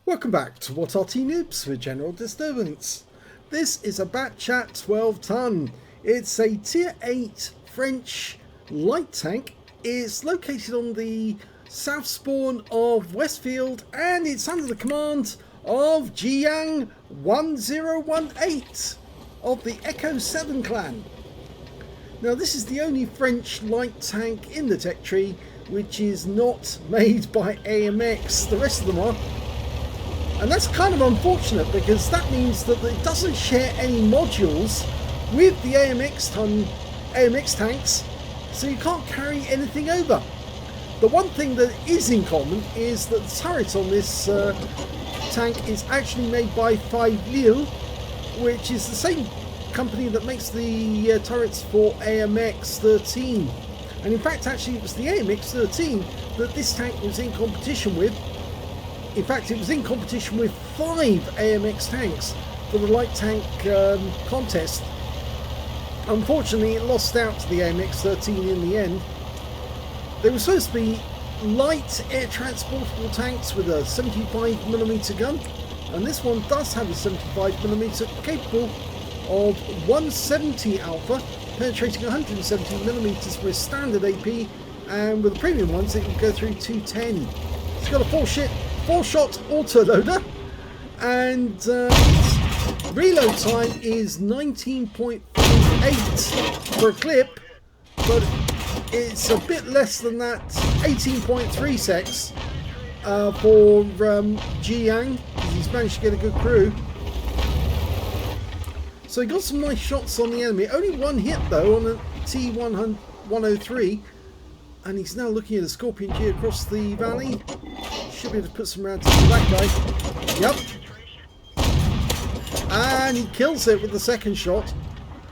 Welcome back to What Arty Noobs with General Disturbance. This is a Bat Chat 12 ton. It's a tier 8 French light tank. It's located on the south spawn of Westfield and it's under the command of jiyang1018 of the ECHO7 clan. Now this is the only French light tank in the tech tree which is not made by AMX. The rest of them are. And that's kind of unfortunate because that means that it doesn't share any modules with the AMX tanks, so you can't carry anything over. The one thing that is in common is that the turret on this tank is actually made by 5Lille, which is the same company that makes the turrets for AMX 13. And in fact, actually, it was the AMX 13 that this tank was in competition with. In fact, it was in competition with 5 AMX tanks for the light tank contest. Unfortunately, it lost out to the AMX 13 in the end. They were supposed to be light air transportable tanks with a 75mm gun, and this one does have a 75mm capable of 170 alpha, penetrating 170mm for a standard AP, and with the premium ones it can go through 210. It's got a 4-shot autoloader, and reload time is 19.8 for a clip, but it's a bit less than that, 18.3 secs for Jiyang, because he's managed to get a good crew. So he got some nice shots on the enemy. Only one hit though on a T103, and he's now looking at a Scorpion G across the valley. Should be able to put some rounds into that guy. Yep. And he kills it with the second shot.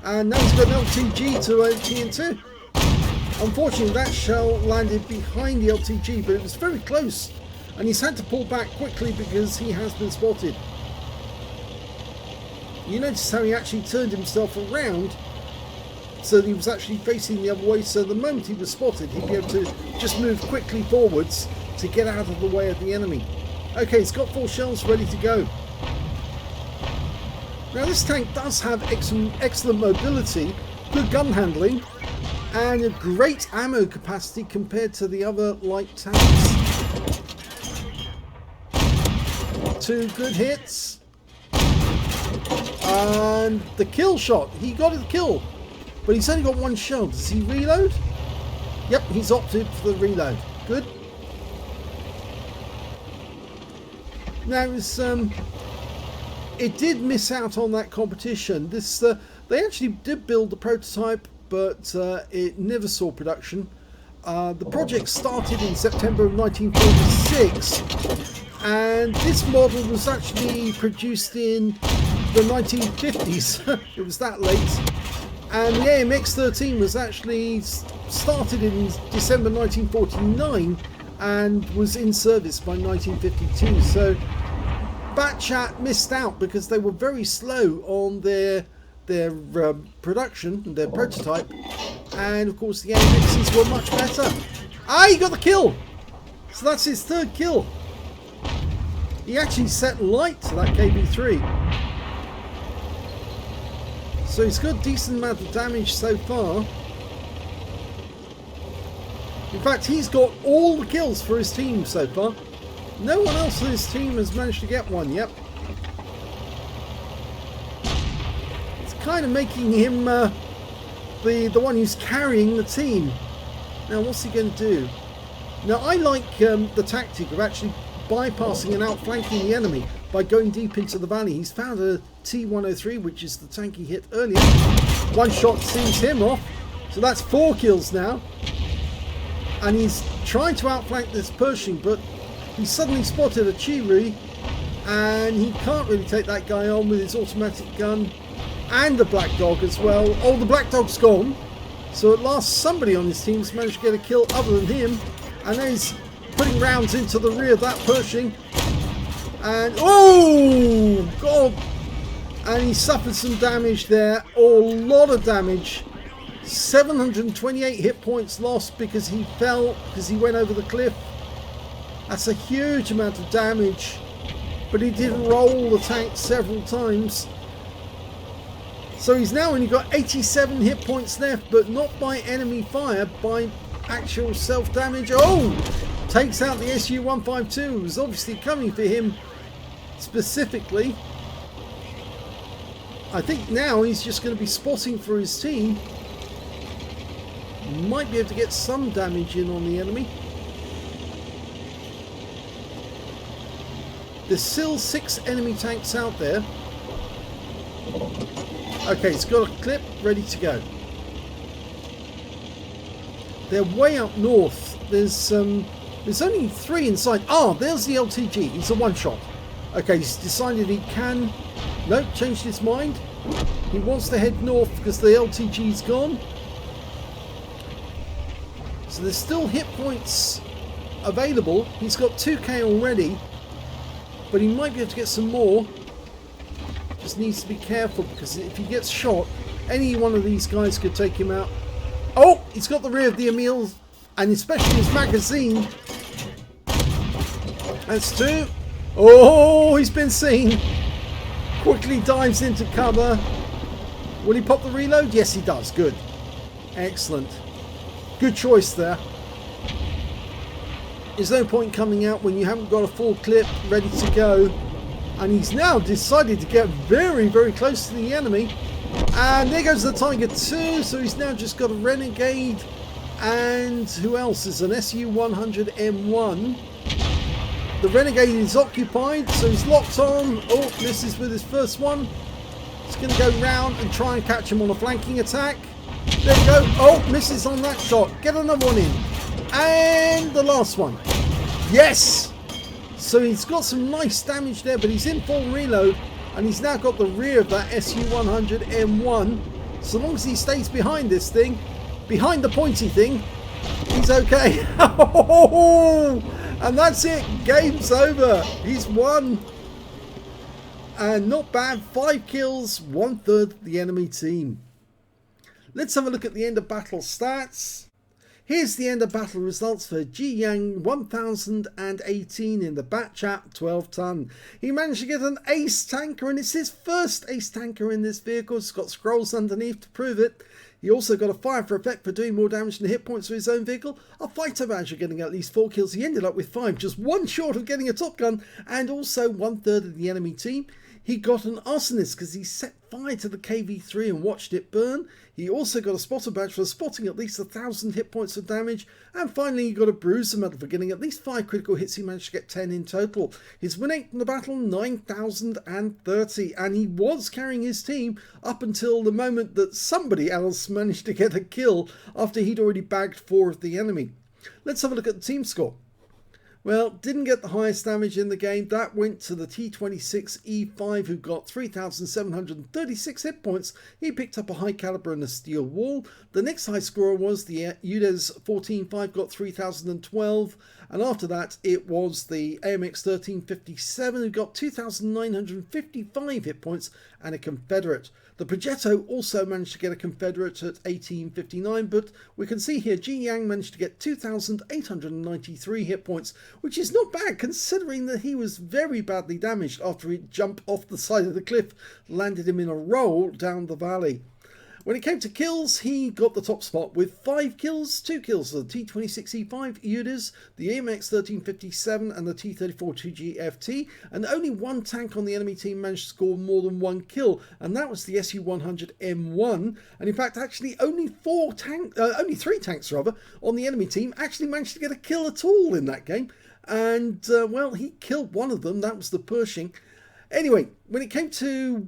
And now he's got an LTG to TN2. Unfortunately, that shell landed behind the LTG, but it was very close. And he's had to pull back quickly because he has been spotted. You notice how he actually turned himself around so that he was actually facing the other way, so the moment he was spotted he'd be able to just move quickly forwards to get out of the way of the enemy. Okay, it's got 4 shells ready to go. Now this tank does have excellent mobility, good gun handling, and a great ammo capacity compared to the other light tanks. 2 good hits. And the kill shot, he got a kill, but he's only got 1 shell. Does he reload? Yep, he's opted for the reload. Good. Now it did miss out on that competition. This they actually did build the prototype, but it never saw production. The project started in September of 1946, and this model was actually produced in the 1950s. It was that late. And the AMX 13 was actually started in December 1949 and was in service by 1952. So Bat Chat missed out because they were very slow on their production, their prototype, and of course the AMXs were much better. Ah, he got the kill! So that's his 3rd kill. He actually set light to that KB3. So he's got a decent amount of damage so far. In fact, he's got all the kills for his team so far. No one else in his team has managed to get one yet. It's kind of making him the one who's carrying the team. Now what's he going to do? Now I like the tactic of actually bypassing and outflanking the enemy by going deep into the valley. He's found a T103, which is the tank he hit earlier. 1 shot sees him off, so that's 4 kills now. And he's trying to outflank this Pershing, but he suddenly spotted a Chiri, and he can't really take that guy on with his automatic gun and the Black Dog as well. Oh, the Black Dog's gone, so at last somebody on his team's managed to get a kill other than him, and now he's putting rounds into the rear of that Pershing. And oh god, and he suffered some damage there, a lot of damage. 728 hit points lost because he fell, because he went over the cliff. That's a huge amount of damage. but he did roll the tank several times. So he's now only got 87 hit points left, but not by enemy fire, by actual self-damage. Oh! Takes out the SU-152. It was obviously coming for him specifically. I think now he's just going to be spotting for his team. Might be able to get some damage in on the enemy. There's still 6 enemy tanks out there. Okay, it's got a clip ready to go. They're way up north. There's only 3 inside. Ah, there's the LTG. He's a one-shot. Okay, he's decided he can. Nope, changed his mind. He wants to head north because the LTG's gone. So there's still hit points available. He's got 2k already, but he might be able to get some more. Just needs to be careful because if he gets shot, any one of these guys could take him out. Oh, he's got the rear of the Emil, and especially his magazine. That's 2. Oh, he's been seen. Quickly dives into cover. Will he pop the reload? Yes, he does. Good. Excellent. Good choice there. There's no point coming out when you haven't got a full clip ready to go. And he's now decided to get very, very close to the enemy. And there goes the Tiger 2. So he's now just got a Renegade. And who else? Is an SU-100M1. The Renegade is occupied, so he's locked on. Oh, misses with his first one. He's going to go round and try and catch him on a flanking attack. There you go. Oh, misses on that shot. Get another one in. And the last one. Yes! So he's got some nice damage there, but he's in full reload. And he's now got the rear of that SU-100M1. So long as he stays behind this thing, behind the pointy thing, he's okay. And that's it. Game's over. He's won. And not bad. 5 kills, 1/3 the enemy team. Let's have a look at the end of battle stats. Here's the end of battle results for jiyang1018 in the Bat Châtillon 12 ton. He managed to get an ace tanker, and it's his first ace tanker in this vehicle. It's got scrolls underneath to prove it. He also got a fire for effect for doing more damage than hit points for his own vehicle. A fighter badge for getting at least 4 kills. He ended up with 5, just 1 short of getting a top gun, and also 1/3 of the enemy team. He got an arsonist because he set fire to the KV-3 and watched it burn. He also got a spotter badge for spotting at least 1,000 hit points of damage. And finally, he got a bruiser medal for getting at least 5 critical hits. He managed to get 10 in total. His win rate in the battle, 9,030. And he was carrying his team up until the moment that somebody else managed to get a kill after he'd already bagged 4 of the enemy. Let's have a look at the team score. Well, didn't get the highest damage in the game. That went to the T26E5, who got 3,736 hit points. He picked up a high caliber and a steel wall. The next high scorer was the UDES 14.5, got 3,012. And after that, it was the AMX 1357, who got 2,955 hit points and a Confederate. The Progetto also managed to get a Confederate at 1859, but we can see here Jiyang managed to get 2,893 hit points, which is not bad considering that he was very badly damaged after he jumped off the side of the cliff, landed him in a roll down the valley. When it came to kills, he got the top spot with 5 kills, 2 kills for the T26E5 UDES, the AMX 1357 and the T34 2GFT, and only 1 tank on the enemy team managed to score more than 1 kill, and that was the SU-100M1. And in fact, actually only 3 tanks on the enemy team actually managed to get a kill at all in that game. And well, he killed one of them. That was the Pershing. Anyway, when it came to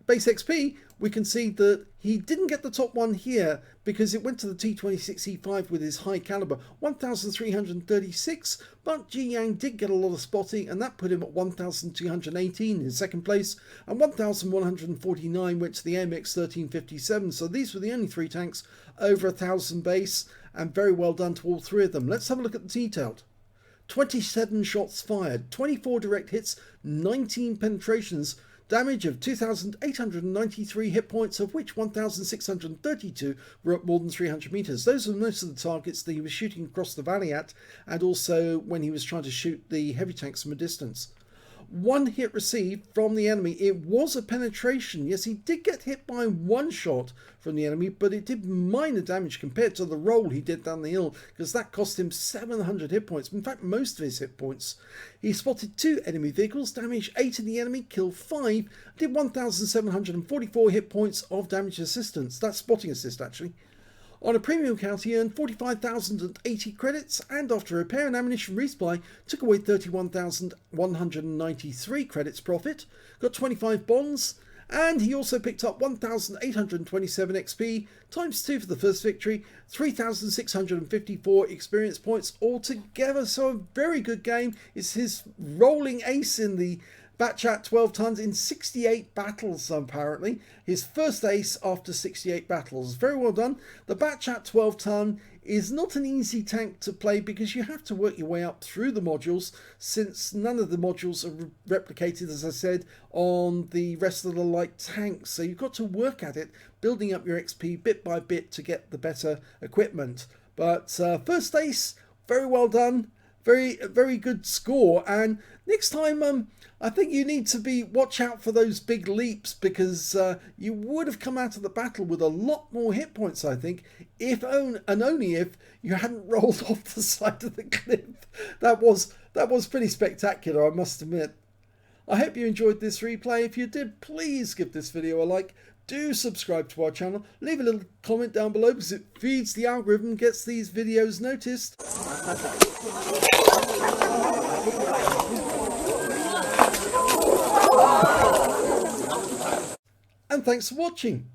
base XP, we can see that he didn't get the top one here because it went to the T26E5 with his high caliber, 1,336, but Jiyang did get a lot of spotting, and that put him at 1,218 in second place, and 1,149 went to the AMX 1357. So these were the only 3 tanks over 1,000 base, and very well done to all 3 of them. Let's have a look at the detailed. 27 shots fired, 24 direct hits, 19 penetrations, damage of 2,893 hit points, of which 1,632 were at more than 300 meters. Those were most of the targets that he was shooting across the valley at, and also when he was trying to shoot the heavy tanks from a distance. one hit received from the enemy. It was a penetration. Yes, he did get hit by one shot from the enemy, but it did minor damage compared to the roll he did down the hill, because that cost him 700 hit points. In fact, most of his hit points. He spotted 2 enemy vehicles, damaged 8 of the enemy, killed 5, did 1,744 hit points of damage assistance. That's spotting assist, actually. On a premium account, he earned 45,080 credits, and after repair and ammunition resupply, took away 31,193 credits profit, got 25 bonds, and he also picked up 1,827 XP, times 2 for the first victory, 3,654 experience points altogether. So a very good game. It's his rolling ace in the Bat Chat 12 tons in 68 battles, apparently. His first ace after 68 battles. Very well done. The Bat Chat 12 ton is not an easy tank to play because you have to work your way up through the modules, since none of the modules are replicated, as I said, on the rest of the light tanks. So you've got to work at it, building up your XP bit by bit to get the better equipment. But first ace, very well done. Very good score. And next time, I think you need to watch out for those big leaps, because you would have come out of the battle with a lot more hit points, I think, if and only if you hadn't rolled off the side of the cliff. That was pretty spectacular, I must admit. I hope you enjoyed this replay. If you did, please give this video a like. Do subscribe to our channel. Leave a little comment down below, because it feeds the algorithm, gets these videos noticed. And thanks for watching.